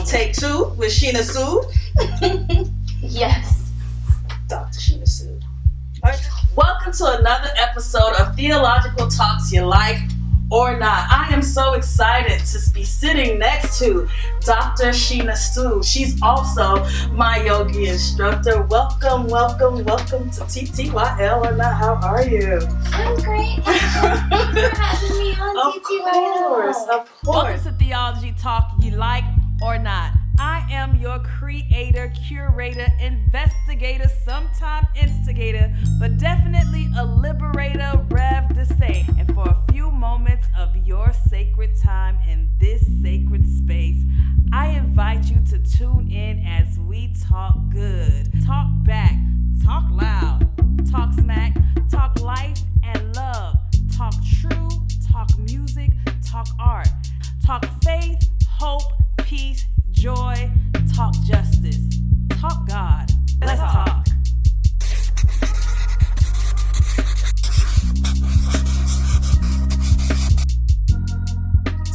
Take two with Sheena Sood. Yes. Dr. Sheena Sood. All right. Welcome to another episode of Theological Talks You Like or Not. I am so excited to be sitting next to Dr. Sheena Sood. She's also my yogi instructor. Welcome to TTYL or Not. How are you? I'm great. Thanks for having me on TTYL. Of course. Welcome to Theology Talk You Like or Not. I am your creator, curator, investigator, sometime instigator, but definitely a liberator, Rev to say. And for a few moments of your sacred time in this sacred space, I invite you to tune in as we talk good, talk back, talk loud, talk smack, talk life and love, talk true, talk music, talk art, talk faith, hope, peace, joy, talk justice, talk God. Let's talk.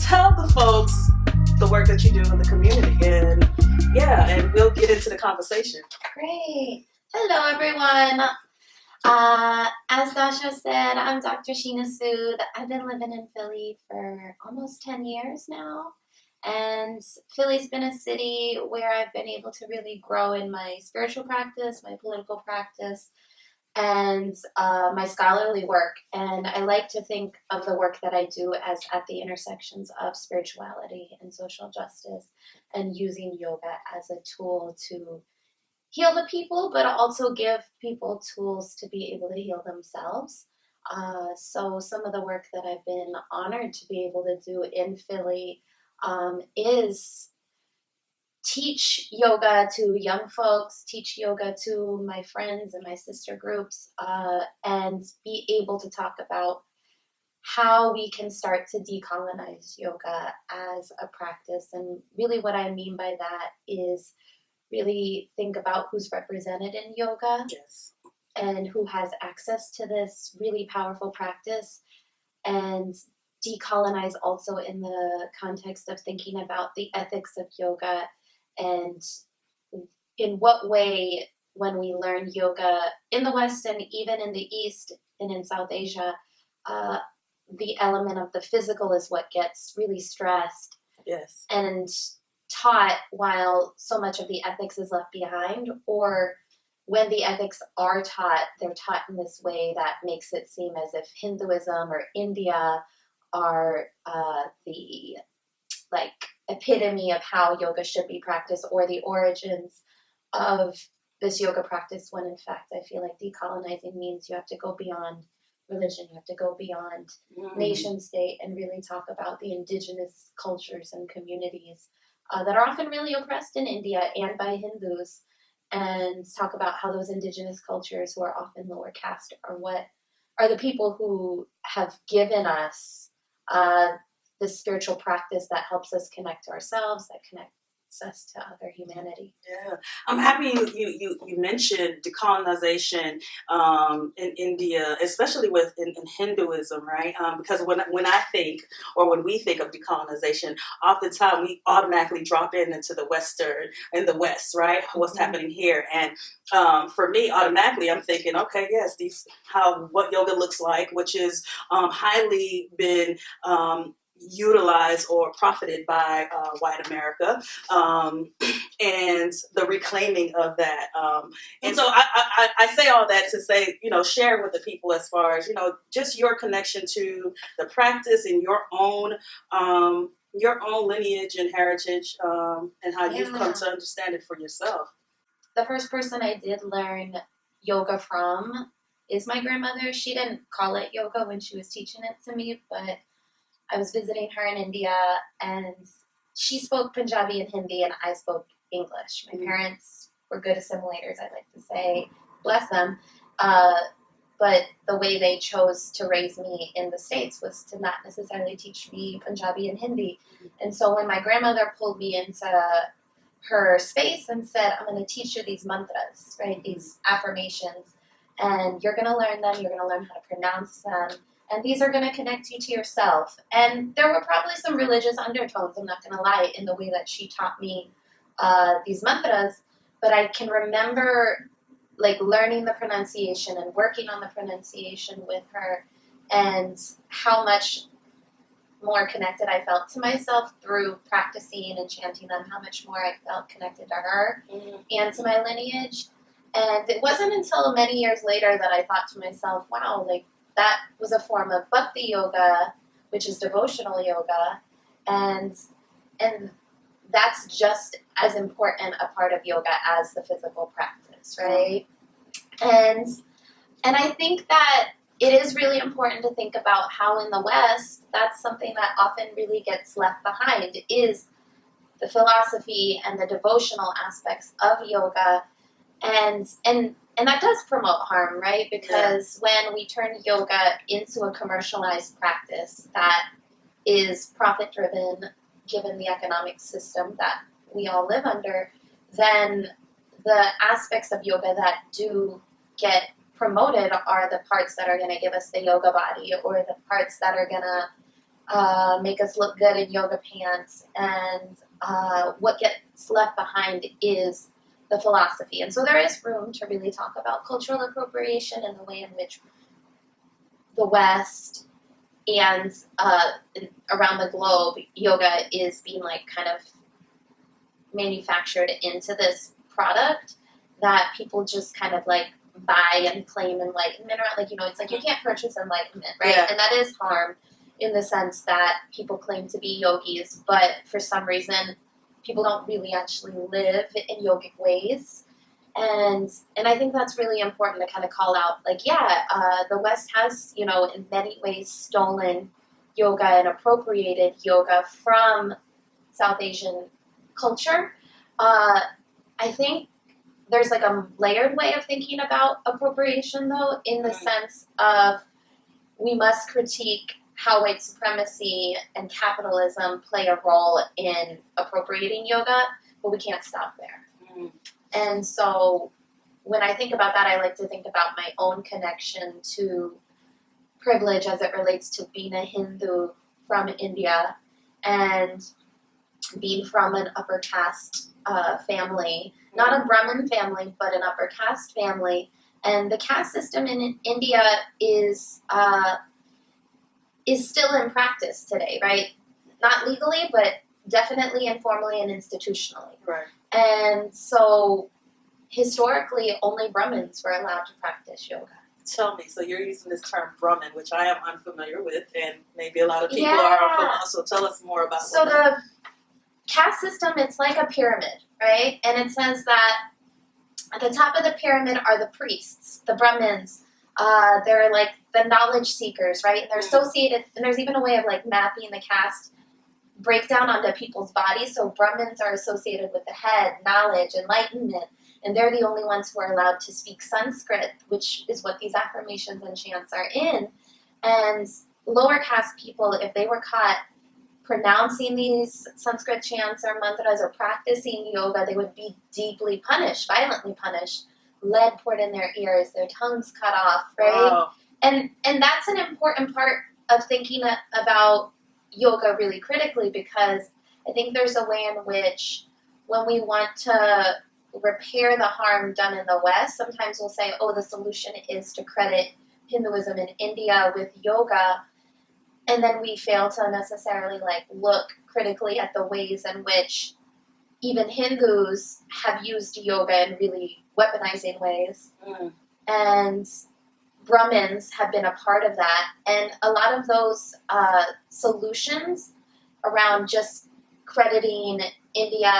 Tell the folks the work that you do in the community, and we'll get into the conversation. Great. Hello, everyone. As Dasha said, I'm Dr. Sheena Sood. I've been living in Philly for almost 10 years now. And Philly's been a city where I've been able to really grow in my spiritual practice, my political practice, and my scholarly work. And I like to think of the work that I do as at the intersections of spirituality and social justice, and using yoga as a tool to heal the people, but also give people tools to be able to heal themselves. So some of the work that I've been honored to be able to do in Philly is teach yoga to young folks, teach yoga to my friends and my sister groups, and be able to talk about how we can start to decolonize yoga as a practice. And really what I mean by that is really think about who's represented in yoga. Yes. And who has access to this really powerful practice, and decolonize also in the context of thinking about the ethics of yoga, and in what way, when we learn yoga in the West and even in the East and in South Asia, the element of the physical is what gets really stressed. Yes. And taught, while so much of the ethics is left behind, or when the ethics are taught, they're taught in this way that makes it seem as if Hinduism or India are the epitome of how yoga should be practiced, or the origins of this yoga practice, when in fact I feel like decolonizing means you have to go beyond religion, you have to go beyond nation state, and really talk about the indigenous cultures and communities that are often really oppressed in India and by Hindus, and talk about how those indigenous cultures, who are often lower caste, are the people who have given us this spiritual practice that helps us connect to ourselves, that connects us to other humanity. Yeah, I'm happy you mentioned decolonization in India, especially in Hinduism, right? Because when I think, or when we think of decolonization, oftentimes we automatically drop into the West, right? What's happening here, and for me, automatically, I'm thinking, okay, yes, what yoga looks like, which is highly been utilized or profited by white America, and the reclaiming of that. And so I say all that to say, share with the people as far as, just your connection to the practice and your own lineage and heritage, and how you've come to understand it for yourself. The first person I did learn yoga from is my grandmother. She didn't call it yoga when she was teaching it to me, but I was visiting her in India, and she spoke Punjabi and Hindi, and I spoke English. My parents were good assimilators, I like to say, bless them. But the way they chose to raise me in the States was to not necessarily teach me Punjabi and Hindi. And so when my grandmother pulled me into her space and said, I'm going to teach you these mantras, right, these affirmations, and you're going to learn them, you're going to learn how to pronounce them, and these are going to connect you to yourself. And there were probably some religious undertones, I'm not going to lie, in the way that she taught me these mantras, but I can remember like learning the pronunciation and working on the pronunciation with her, and how much more connected I felt to myself through practicing and chanting them, how much more I felt connected to her and to my lineage. And it wasn't until many years later that I thought to myself, wow, like that was a form of bhakti yoga, which is devotional yoga, and that's just as important a part of yoga as the physical practice, right? And I think that it is really important to think about how in the West, that's something that often really gets left behind, is the philosophy and the devotional aspects of yoga. And that does promote harm, right? Because when we turn yoga into a commercialized practice that is profit-driven, given the economic system that we all live under, then the aspects of yoga that do get promoted are the parts that are going to give us the yoga body, or the parts that are going to make us look good in yoga pants. And what gets left behind is the philosophy. And so there is room to really talk about cultural appropriation and the way in which the West and around the globe, yoga is being like kind of manufactured into this product that people just kind of like buy and claim enlightenment around. Like, you know, it's like you can't purchase enlightenment, right? Yeah. And that is harm in the sense that people claim to be yogis, but for some reason people don't really actually live in yogic ways. And I think that's really important to kind of call out, like, the West has, you know, in many ways stolen yoga and appropriated yoga from South Asian culture. I think there's like a layered way of thinking about appropriation, though, in the sense of we must critique how white supremacy and capitalism play a role in appropriating yoga, but we can't stop there. And so when I think about that, I like to think about my own connection to privilege as it relates to being a Hindu from India and being from an upper caste family, not a Brahmin family, but an upper caste family. And the caste system in India is still in practice today, right? Not legally, but definitely informally and institutionally. Right. And so historically, only Brahmins were allowed to practice yoga. Tell me, so you're using this term Brahmin, which I am unfamiliar with, and maybe a lot of people are unfamiliar, so tell us more about So the caste system, it's like a pyramid, right? And it says that at the top of the pyramid are the priests, the Brahmins. They're like the knowledge seekers, right? And they're associated, and there's even a way of like mapping the caste breakdown onto people's bodies. So Brahmins are associated with the head, knowledge, enlightenment, and they're the only ones who are allowed to speak Sanskrit, which is what these affirmations and chants are in. And lower caste people, if they were caught pronouncing these Sanskrit chants or mantras or practicing yoga, they would be deeply punished, violently punished, lead poured in their ears, their tongues cut off, right? Wow. And that's an important part of thinking about yoga really critically, because I think there's a way in which when we want to repair the harm done in the West, sometimes we'll say, oh, the solution is to credit Hinduism in India with yoga, and then we fail to necessarily like look critically at the ways in which even Hindus have used yoga in really weaponizing ways. And Brahmins have been a part of that. And a lot of those solutions around just crediting India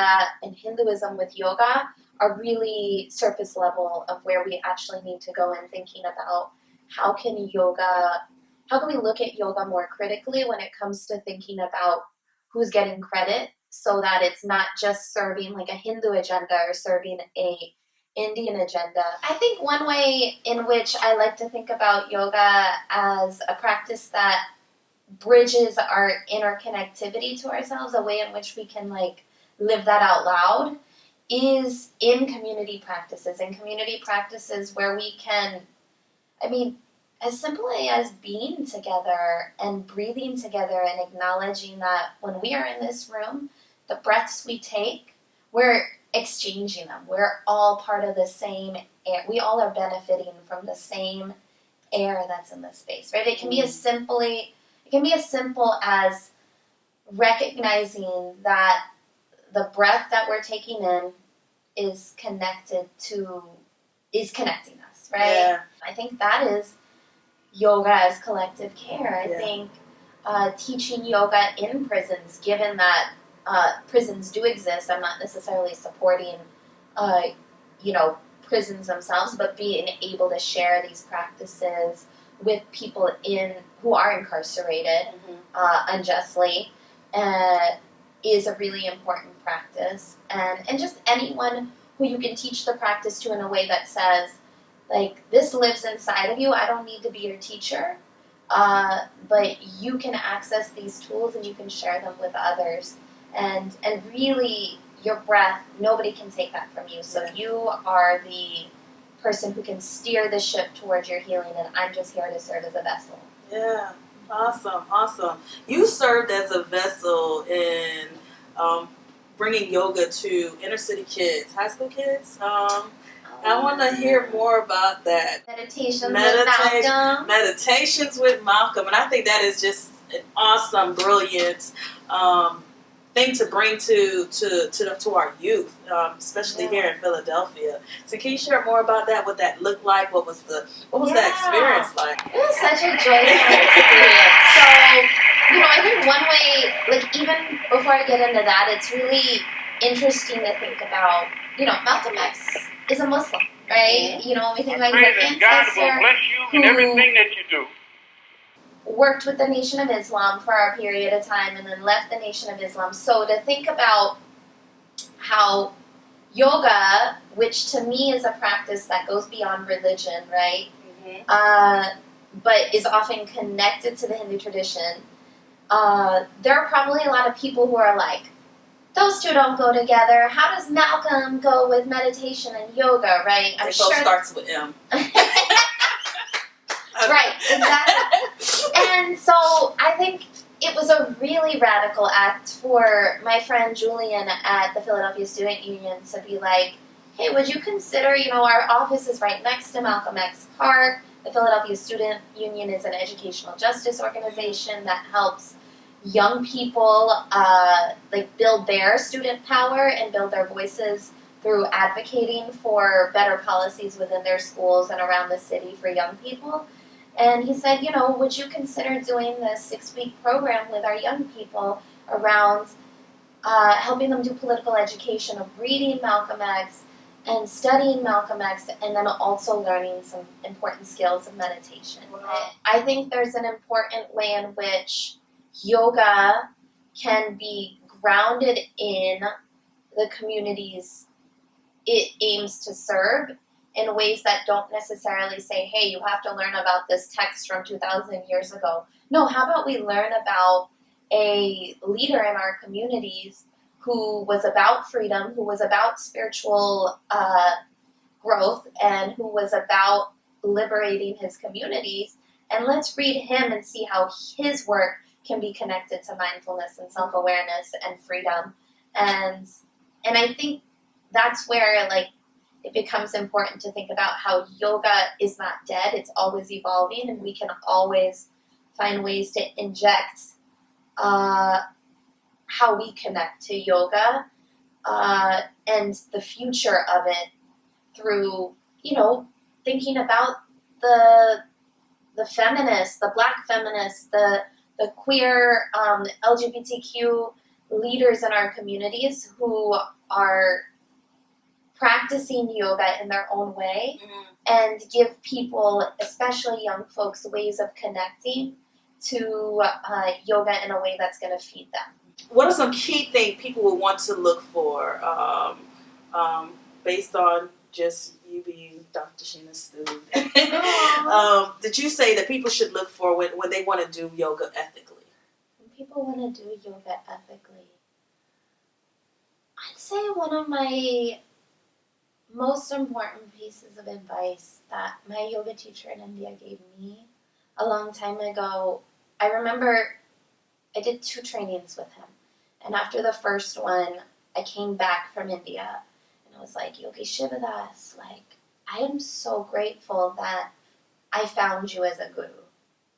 and Hinduism with yoga are really surface level of where we actually need to go in thinking about how can we look at yoga more critically when it comes to thinking about who's getting credit, so that it's not just serving like a Hindu agenda or serving a Indian agenda. I think one way in which I like to think about yoga as a practice that bridges our interconnectivity to ourselves, a way in which we can like live that out loud, is in community practices where we can, as simply as being together and breathing together and acknowledging that when we are in this room, the breaths we take we're exchanging them. We're all part of the same air. We all are benefiting from the same air that's in this space, right? It can be as simple as recognizing that the breath that we're taking in is connecting us, right? Yeah. I think that is yoga as collective care. I think teaching yoga in prisons, given that prisons do exist, I'm not necessarily supporting, prisons themselves, but being able to share these practices with people who are incarcerated unjustly is a really important practice. And just anyone who you can teach the practice to in a way that says, like, this lives inside of you. I don't need to be your teacher, but you can access these tools and you can share them with others. And really, your breath, nobody can take that from you. So you are the person who can steer the ship towards your healing, and I'm just here to serve as a vessel. Yeah, awesome. You served as a vessel in bringing yoga to inner city kids, high school kids. I want to hear more about that. Meditations with Malcolm. And I think that is just an awesome, brilliant thing to bring to our youth, especially here in Philadelphia. So can you share more about that? What that looked like? What was that experience like? It was such a joyful experience. So, I think one way, like, even before I get into that, it's really interesting to think about, Malcolm X is a Muslim, right? We think about his ancestor God will bless you in everything that you do. Worked with the Nation of Islam for a period of time and then left the Nation of Islam. So to think about how yoga, which to me is a practice that goes beyond religion, right? But is often connected to the Hindu tradition, there are probably a lot of people who are like, those two don't go together. How does Malcolm go with meditation and yoga, right? It starts with M. Right, exactly. And so I think it was a really radical act for my friend Julian at the Philadelphia Student Union to be like, hey, would you consider, our office is right next to Malcolm X Park. The Philadelphia Student Union is an educational justice organization that helps young people build their student power and build their voices through advocating for better policies within their schools and around the city for young people. And he said, would you consider doing this 6-week program with our young people around helping them do political education of reading Malcolm X and studying Malcolm X, and then also learning some important skills of meditation. Wow. I think there's an important way in which yoga can be grounded in the communities it aims to serve in ways that don't necessarily say, hey, you have to learn about this text from 2,000 years ago. No, how about we learn about a leader in our communities who was about freedom, who was about spiritual growth, and who was about liberating his communities. And let's read him and see how his work can be connected to mindfulness and self-awareness and freedom. And I think that's where, it becomes important to think about how yoga is not dead. It's always evolving, and we can always find ways to inject how we connect to yoga and the future of it through, thinking about the feminists, the Black feminists, the queer LGBTQ leaders in our communities who are practicing yoga in their own way and give people, especially young folks, ways of connecting to yoga in a way that's going to feed them. What are some key things people will want to look for based on just you being Dr. Sheena Sood? Did you say that people should look for when they want to do yoga ethically? When people want to do yoga ethically, I'd say one of my most important pieces of advice that my yoga teacher in India gave me a long time ago, I remember I did 2 trainings with him. And after the first one, I came back from India and I was like, Yogi Shivadas, like, I am so grateful that I found you as a guru.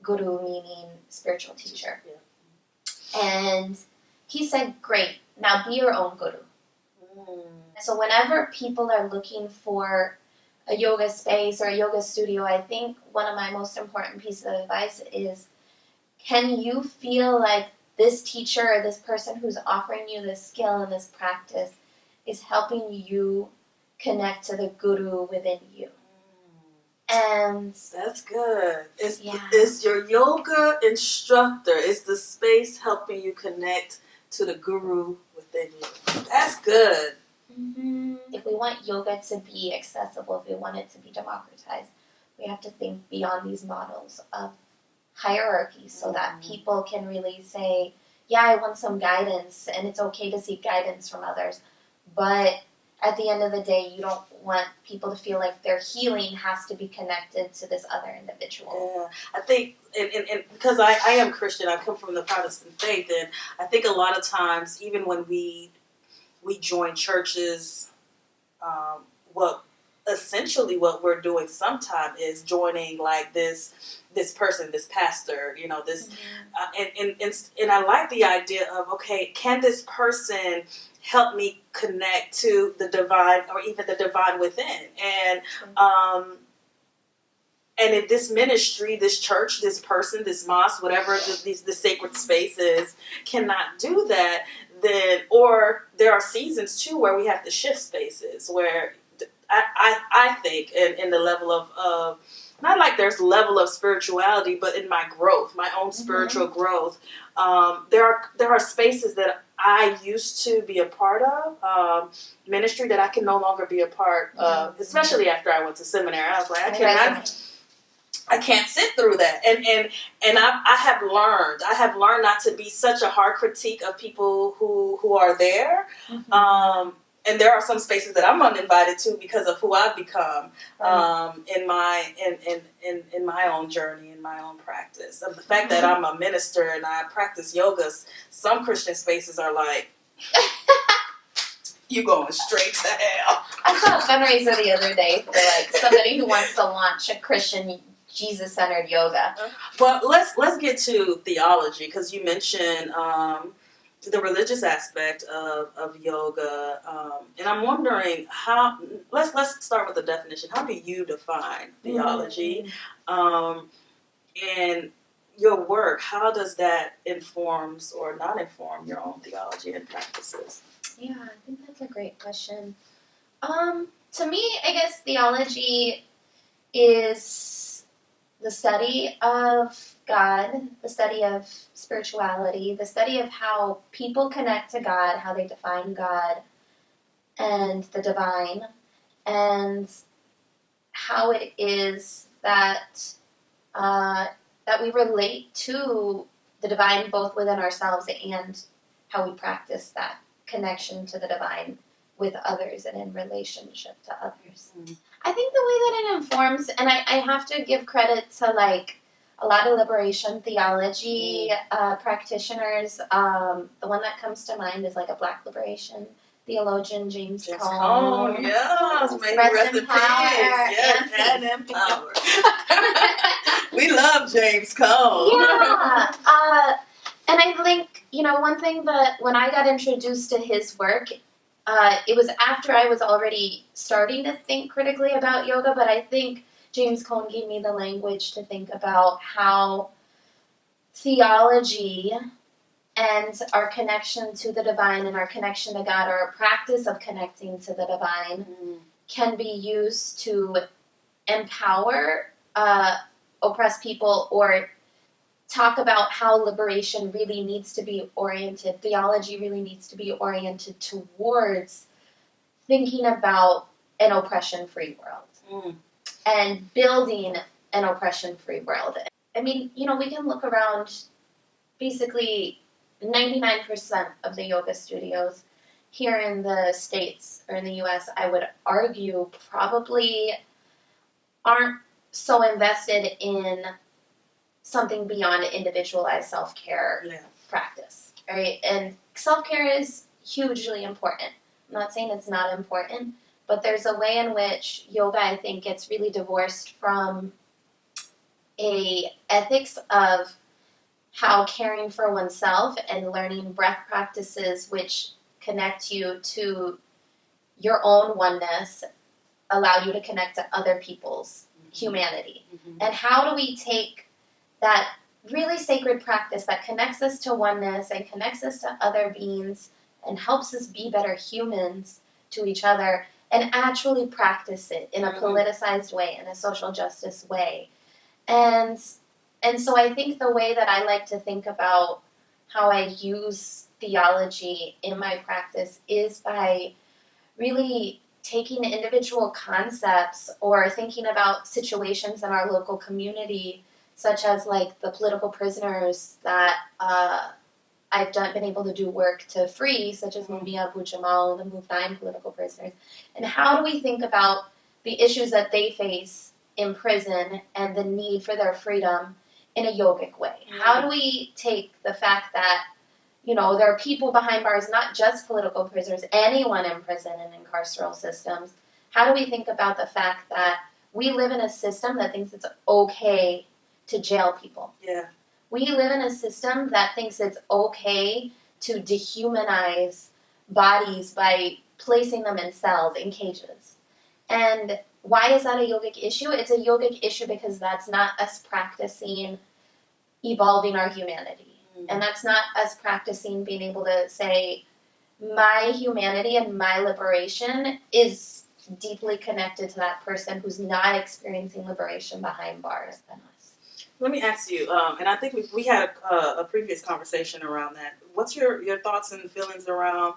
Guru meaning spiritual teacher. Yeah. And he said, great, now be your own guru. So whenever people are looking for a yoga space or a yoga studio, I think one of my most important pieces of advice is, can you feel like this teacher or this person who's offering you this skill and this practice is helping you connect to the guru within you? And that's good. It's your yoga instructor. It's the space helping you connect to the guru within you. That's good. Mm-hmm. If we want yoga to be accessible, if we want it to be democratized, we have to think beyond these models of hierarchy so that people can really say, yeah, I want some guidance, and it's okay to seek guidance from others. But at the end of the day, you don't want people to feel like their healing has to be connected to this other individual. Yeah, I think, and because I am Christian, I come from the Protestant faith, and I think a lot of times, even when we join churches, what we're doing sometimes is joining like this person, this pastor, this, and I like the idea of, okay, can this person help me connect to the divine or even the divine within? And and if this ministry, this church, this person, this mosque, whatever the sacred space is, cannot do that, then, or there are seasons too where we have to shift spaces where I think in the level of not like there's level of spirituality, but in my growth, my own spiritual growth, there are spaces that I used to be a part of, ministry that I can no longer be a part of, especially after I went to seminary. I was like, I can't sit through that, and I have learned not to be such a hard critique of people who are there. And there are some spaces that I'm uninvited to because of who I've become in my own journey, in my own practice. And the fact that I'm a minister and I practice yoga, some Christian spaces are like, you going straight to hell. I saw a fundraiser the other day for like somebody who wants to launch a Christian Jesus-centered yoga. Well, let's get to theology, because you mentioned the religious aspect of yoga, and I'm wondering how. Let's start with the definition. How do you define theology, and your work? How does that informs or not inform your own theology and practices? Yeah, I think that's a great question. To me, I guess theology is the study of God, the study of spirituality, the study of how people connect to God, how they define God and the divine, and how it is that that we relate to the divine both within ourselves and how we practice that connection to the divine with others and in relationship to others. I think the way that it informs, and I have to give credit to like a lot of liberation theology practitioners. The one that comes to mind is like a Black liberation theologian, James Cone. Yes, may he rest in peace. Yes, and in power. We love James Cone. Yeah. And I think, one thing that when I got introduced to his work, it was after I was already starting to think critically about yoga, but I think James Cone gave me the language to think about how theology and our connection to the divine and our connection to God, or our practice of connecting to the divine, can be used to empower oppressed people, or talk about how liberation really needs to be oriented, theology really needs to be oriented towards thinking about an oppression-free world and building an oppression-free world. I mean, we can look around, basically 99% of the yoga studios here in the States or in the US, I would argue, probably aren't so invested in something beyond individualized self-care practice, right? And self-care is hugely important. I'm not saying it's not important, but there's a way in which yoga, I think, gets really divorced from a ethics of how caring for oneself and learning breath practices which connect you to your own oneness allow you to connect to other people's humanity. And how do we take that really sacred practice that connects us to oneness and connects us to other beings and helps us be better humans to each other and actually practice it in a politicized way, in a social justice way. And so I think the way that I like to think about how I use theology in my practice is by really taking individual concepts or thinking about situations in our local community, such as like the political prisoners that I've been able to do work to free, such as Mumia Abu Jamal, the Move 9 political prisoners. And how do we think about the issues that they face in prison and the need for their freedom in a yogic way? How do we take the fact that, you know, there are people behind bars, not just political prisoners, anyone in prison and in carceral systems. How do we think about the fact that we live in a system that thinks it's okay to jail people? Yeah. We live in a system that thinks it's okay to dehumanize bodies by placing them in cells, in cages. And why is that a yogic issue? It's a yogic issue because that's not us practicing evolving our humanity. And that's not us practicing being able to say, my humanity and my liberation is deeply connected to that person who's not experiencing liberation behind bars than us. Let me ask you, and I think we had a previous conversation around that. What's your thoughts and feelings around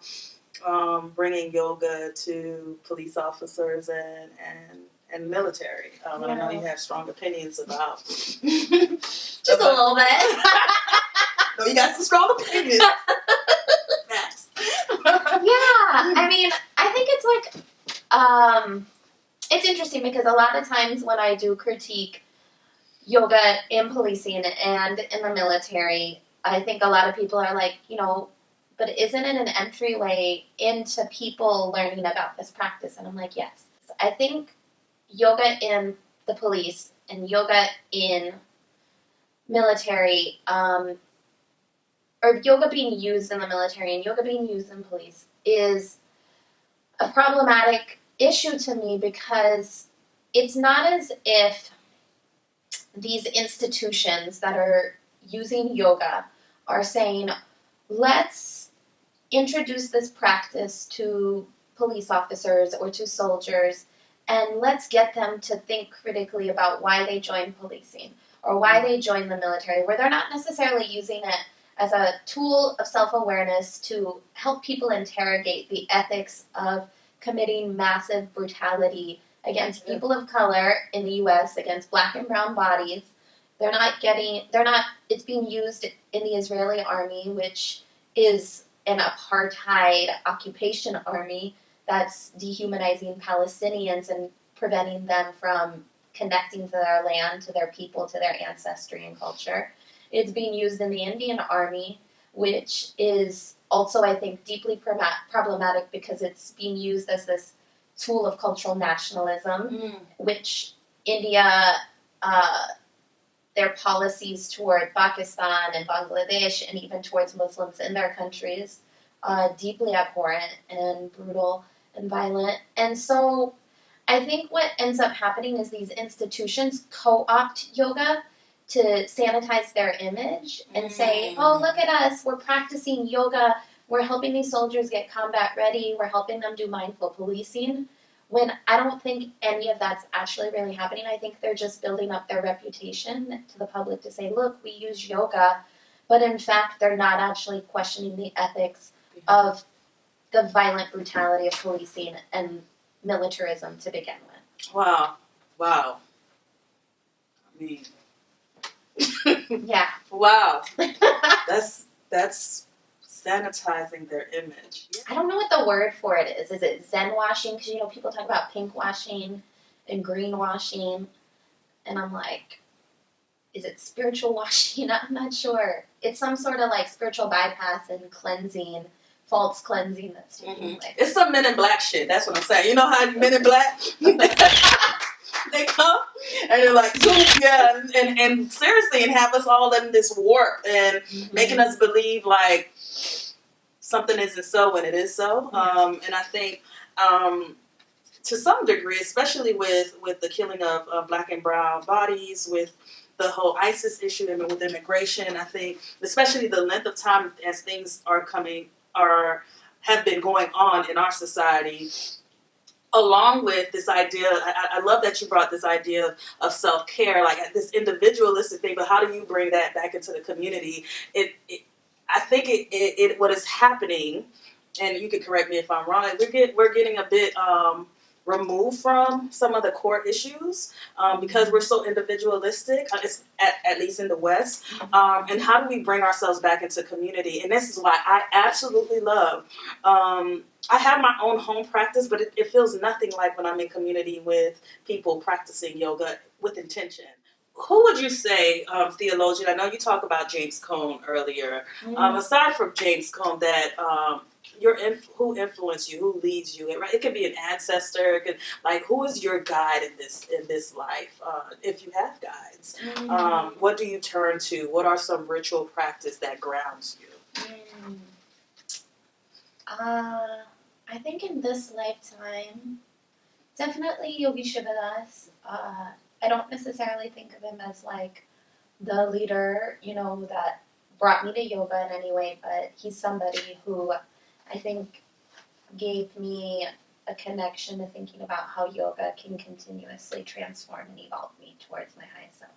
bringing yoga to police officers and military? And I know you have strong opinions about. Just a little bit. No, you got some strong opinions. Facts. Yeah, I mean, I think it's like, it's interesting because a lot of times when I do critique yoga in policing and in the military, I think a lot of people are like, you know, but isn't it an entryway into people learning about this practice? And I'm like, yes. I think yoga in the police and yoga in military, or yoga being used in the military and yoga being used in police is a problematic issue to me because it's not as if these institutions that are using yoga are saying, let's introduce this practice to police officers or to soldiers and let's get them to think critically about why they joined policing or why they joined the military, where they're not necessarily using it as a tool of self-awareness to help people interrogate the ethics of committing massive brutality against people of color in the U.S., against black and brown bodies. It's being used in the Israeli army, which is an apartheid occupation army that's dehumanizing Palestinians and preventing them from connecting to their land, to their people, to their ancestry and culture. It's being used in the Indian Army, which is also, I think, deeply problematic because it's being used as this tool of cultural nationalism, which India, their policies toward Pakistan and Bangladesh and even towards Muslims in their countries, deeply abhorrent and brutal and violent. And so I think what ends up happening is these institutions co-opt yoga to sanitize their image and say, oh, look at us, we're practicing yoga, we're helping these soldiers get combat ready, we're helping them do mindful policing, when I don't think any of that's actually really happening. I think they're just building up their reputation to the public to say, look, we use yoga, but in fact they're not actually questioning the ethics of the violent brutality of policing and militarism to begin with. Wow. I mean... Yeah. Wow. That's sanitizing their image. Yeah. I don't know what the word for it is. Is it Zen washing? Because, you know, people talk about pink washing and green washing. And I'm like, is it spiritual washing? I'm not sure. It's some sort of like spiritual bypass and cleansing false cleansing that's taking place. It's some Men in Black shit. That's what I'm saying. You know how Men in Black they come and they're like, and seriously, and have us all in this warp and making us believe like something isn't so when it is so. And I think to some degree, especially with the killing of Black and brown bodies, with the whole ISIS issue and with immigration, I think especially the length of time as things have been going on in our society, along with this idea, I love that you brought this idea of self-care, like this individualistic thing, but how do you bring that back into the community? I think what is happening, and you can correct me if I'm wrong, we're getting a bit removed from some of the core issues because we're so individualistic, at least in the West. And how do we bring ourselves back into community? And this is why I absolutely love I have my own home practice, but it feels nothing like when I'm in community with people practicing yoga with intention. Who would you say, theologian, I know you talked about James Cone earlier, aside from James Cone, that who influenced you, who leads you? It could be an ancestor, who is your guide in this life, if you have guides? What do you turn to? What are some ritual practice that grounds you? I think in this lifetime, definitely Yogi Shivadas. I don't necessarily think of him as like the leader, that brought me to yoga in any way, but he's somebody who I think gave me a connection to thinking about how yoga can continuously transform and evolve me towards my highest self.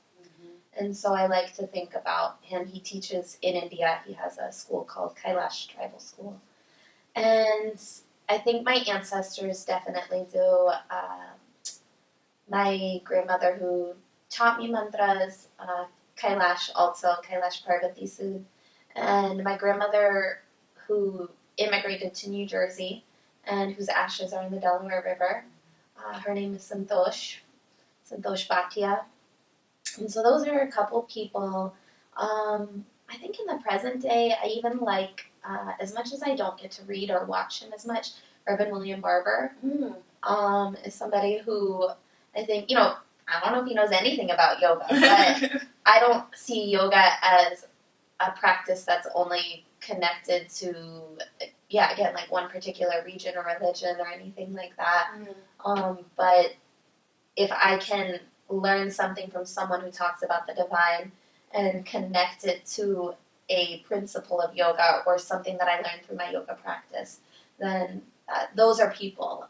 And so I like to think about him. He teaches in India. He has a school called Kailash Tribal School. And I think my ancestors definitely do. My grandmother who taught me mantras, Kailash also, Kailash Parvati Sood. And my grandmother who immigrated to New Jersey and whose ashes are in the Delaware River. Her name is Santosh Bhatia. And so those are a couple people. I think in the present day, I even like, as much as I don't get to read or watch him as much, Reverend William Barber is somebody who I think, I don't know if he knows anything about yoga, but I don't see yoga as a practice that's only connected to, again, like one particular region or religion or anything like that. But if I can learn something from someone who talks about the divine and connect it to a principle of yoga or something that I learned through my yoga practice, then those are people.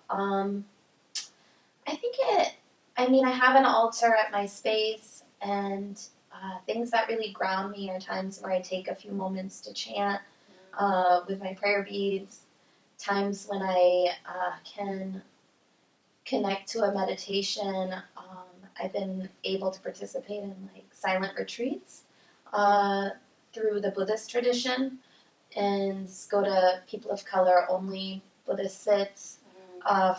I have an altar at my space, and things that really ground me are times where I take a few moments to chant with my prayer beads, times when I can connect to a meditation. I've been able to participate in silent retreats through the Buddhist tradition and go to people of color only Buddhist sits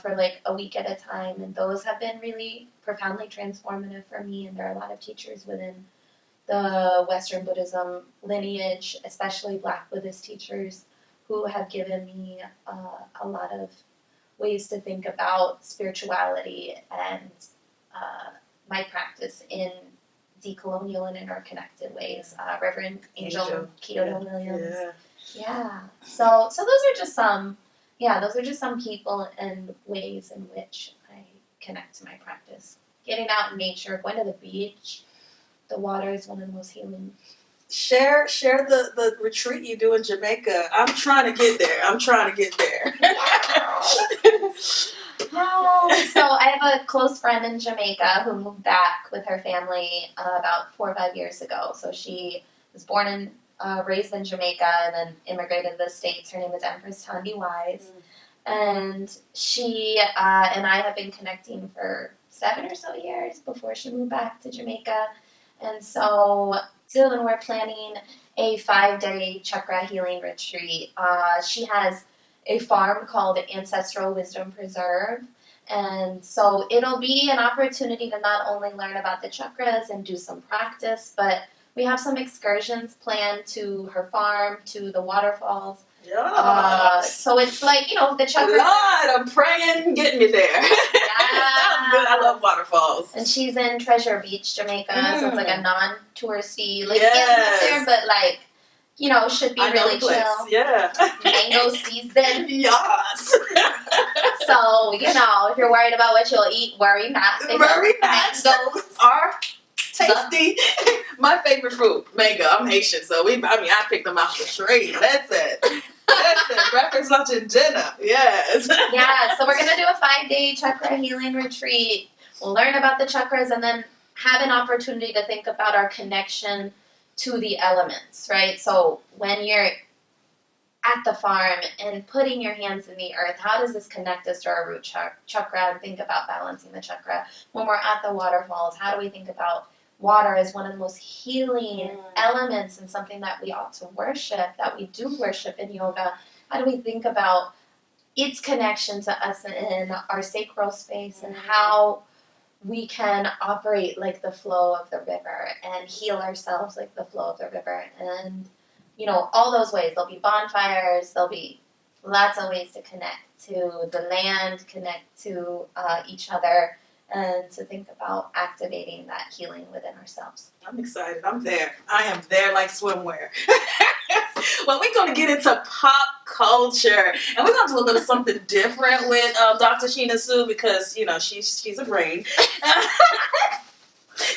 for a week at a time, and those have been really profoundly transformative for me. And there are a lot of teachers within the Western Buddhism lineage, especially Black Buddhist teachers, who have given me a lot of ways to think about spirituality and my practice in decolonial and interconnected ways. Reverend Angel Kyoto Williams. Yeah. So those are just some. Those are just some people and ways in which I connect to my practice. Getting out in nature, going to the beach. The water is one of the most healing. Share the retreat you do in Jamaica. I'm trying to get there. So I have a close friend in Jamaica who moved back with her family about 4 or 5 years ago. So she was born and raised in Jamaica and then immigrated to the States. Her name is Empress Tandy Wise. And she and I have been connecting for 7 or so years before she moved back to Jamaica. And so soon we're planning a 5-day chakra healing retreat. She has a farm called Ancestral Wisdom Preserve. And so it'll be an opportunity to not only learn about the chakras and do some practice, but we have some excursions planned to her farm, to the waterfalls, Yeah. So it's like, the chakras. Lord, I'm praying, get me there. Sounds good. I love waterfalls. And she's in Treasure Beach, Jamaica, so it's like a non-touristy, Yes. up there, but like, should be really chill. Yeah. Mango season. Yes. So, if you're worried about what you'll eat, worry not. Worry not. Mangoes are tasty. My favorite fruit, mango. I'm Haitian, so I picked them out the tree. That's it. Breakfast, lunch, and dinner. Yes. Yeah, so we're going to do a 5-day chakra healing retreat. We'll learn about the chakras and then have an opportunity to think about our connection to the elements, right? So when you're at the farm and putting your hands in the earth, how does this connect us to our root chakra and think about balancing the chakra? When we're at the waterfalls, how do we think about water as one of the most healing elements and something that we ought to worship, that we do worship in yoga? How do we think about its connection to us in our sacral space and how we can operate like the flow of the river and heal ourselves like the flow of the river? And, all those ways. There'll be bonfires, there'll be lots of ways to connect to the land, connect to each other, and to think about activating that healing within ourselves. I'm excited. I'm there. I am there like swimwear. Well, we're going to get into pop culture, and we're going to do a little something different with Dr. Sheena Sood because, she's a brain.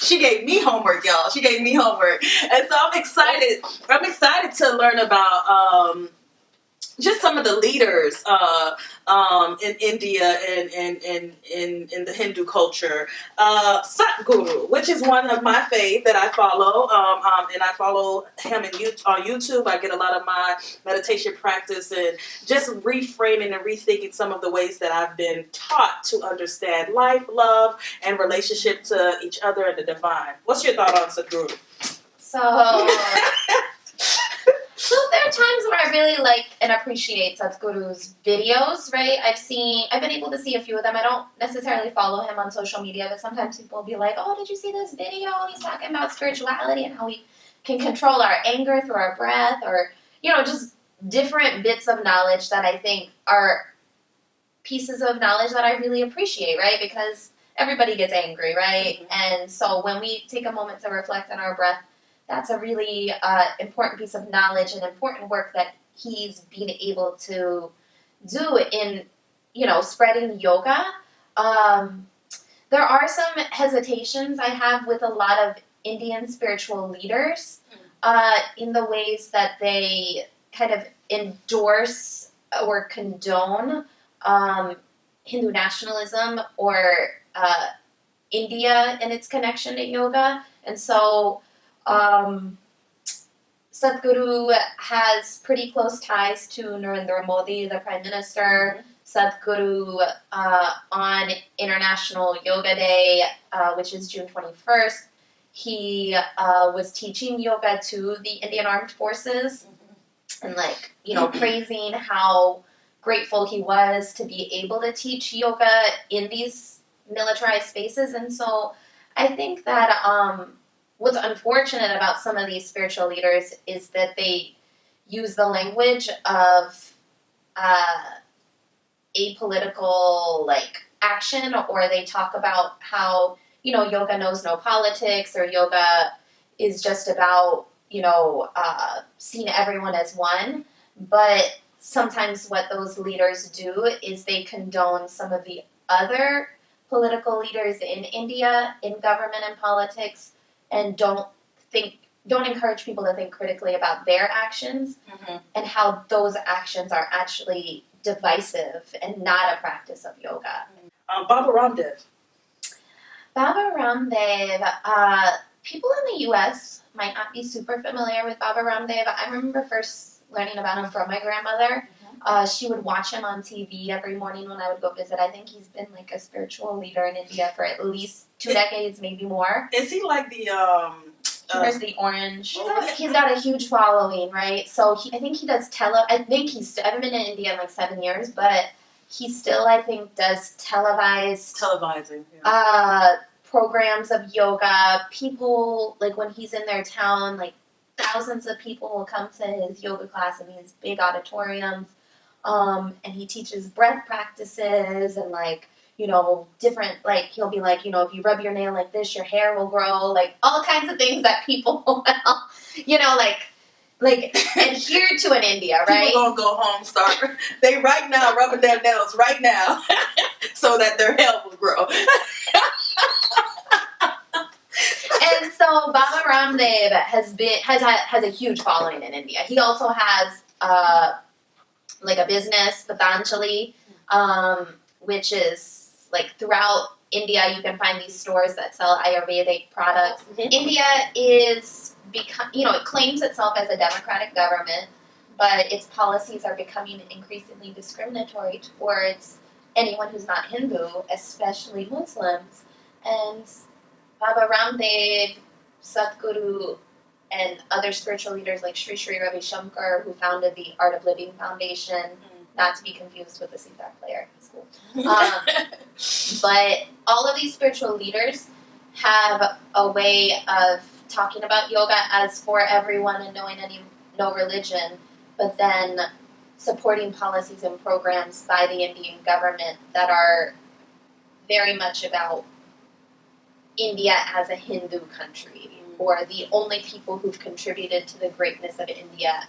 She gave me homework, y'all. She gave me homework. And so I'm excited. I'm excited to learn about just some of the leaders in India and in the Hindu culture. Sadhguru, which is one of my faves that I follow, and I follow him on YouTube. I get a lot of my meditation practice and just reframing and rethinking some of the ways that I've been taught to understand life, love, and relationship to each other and the divine. What's your thought on Sadhguru? So there are times where I really like and appreciate Sadhguru's videos, right? I've been able to see a few of them. I don't necessarily follow him on social media, but sometimes people will be like, oh, did you see this video? He's talking about spirituality and how we can control our anger through our breath, or, just different bits of knowledge that I think are pieces of knowledge that I really appreciate, right? Because everybody gets angry, right? Mm-hmm. And so when we take a moment to reflect on our breath, that's a really important piece of knowledge and important work that he's been able to do in, spreading yoga. There are some hesitations I have with a lot of Indian spiritual leaders in the ways that they kind of endorse or condone Hindu nationalism or India and its connection to yoga. And so Sadhguru has pretty close ties to Narendra Moldi, the Prime Minister. Sadhguru on International Yoga Day, which is June 21st, he was teaching yoga to the Indian Armed Forces and praising how grateful he was to be able to teach yoga in these militarized spaces. And so I think that what's unfortunate about some of these spiritual leaders is that they use the language of apolitical action, or they talk about how yoga knows no politics, or yoga is just about seeing everyone as one. But sometimes what those leaders do is they condone some of the other political leaders in India, in government and politics, and don't encourage people to think critically about their actions and how those actions are actually divisive and not a practice of yoga. Baba Ramdev. Baba Ramdev, people in the U.S. might not be super familiar with Baba Ramdev. I remember first learning about him from my grandmother. She would watch him on TV every morning when I would go visit. I think he's been a spiritual leader in India for at least 2 decades, maybe more. Is he like the Here's the orange. He's got a huge following, right? So I think he does I haven't been in India in 7 years, but he still, I think, does televising programs of yoga. People, when he's in their town, thousands of people will come to his yoga class in these big auditoriums. And he teaches breath practices and different, he'll be like, if you rub your nail like this, your hair will grow, like all kinds of things that people will, adhere to in India, right? People gonna go home, they right now rubbing their nails right now so that their hair will grow. And so Baba Ramdev has a huge following in India. He also has a business, Patanjali, which is throughout India you can find these stores that sell Ayurvedic products. Mm-hmm. India is it claims itself as a democratic government, but its policies are becoming increasingly discriminatory towards anyone who's not Hindu, especially Muslims. And Baba Ramdev, Sadhguru, and other spiritual leaders like Sri Sri Ravi Shankar, who founded the Art of Living Foundation, not to be confused with the CPAC player in school. But all of these spiritual leaders have a way of talking about yoga as for everyone and knowing no religion, but then supporting policies and programs by the Indian government that are very much about India as a Hindu country, or the only people who've contributed to the greatness of India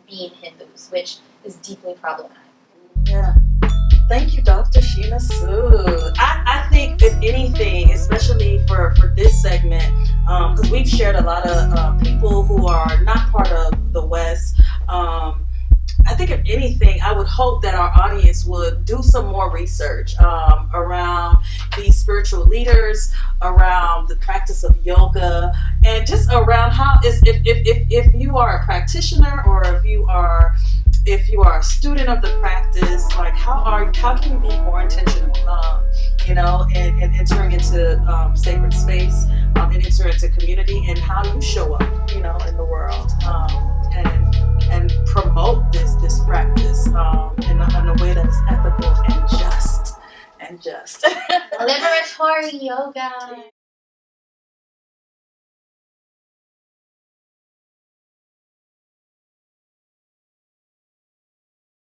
being Hindus, which is deeply problematic. Yeah. Thank you, Dr. Sheena Sood. I think, if anything, especially for this segment, because we've shared a lot of people who are not part of the West, I think, if anything, I would hope that our audience would do some more research around these spiritual leaders, around the practice of yoga, and just around how if you are a practitioner, or if you are a student of the practice, how can you be more intentional, and entering into sacred space, and enter into community, and how you show up, in the world, and promote this practice in a way that is ethical and just. Liberatory yoga.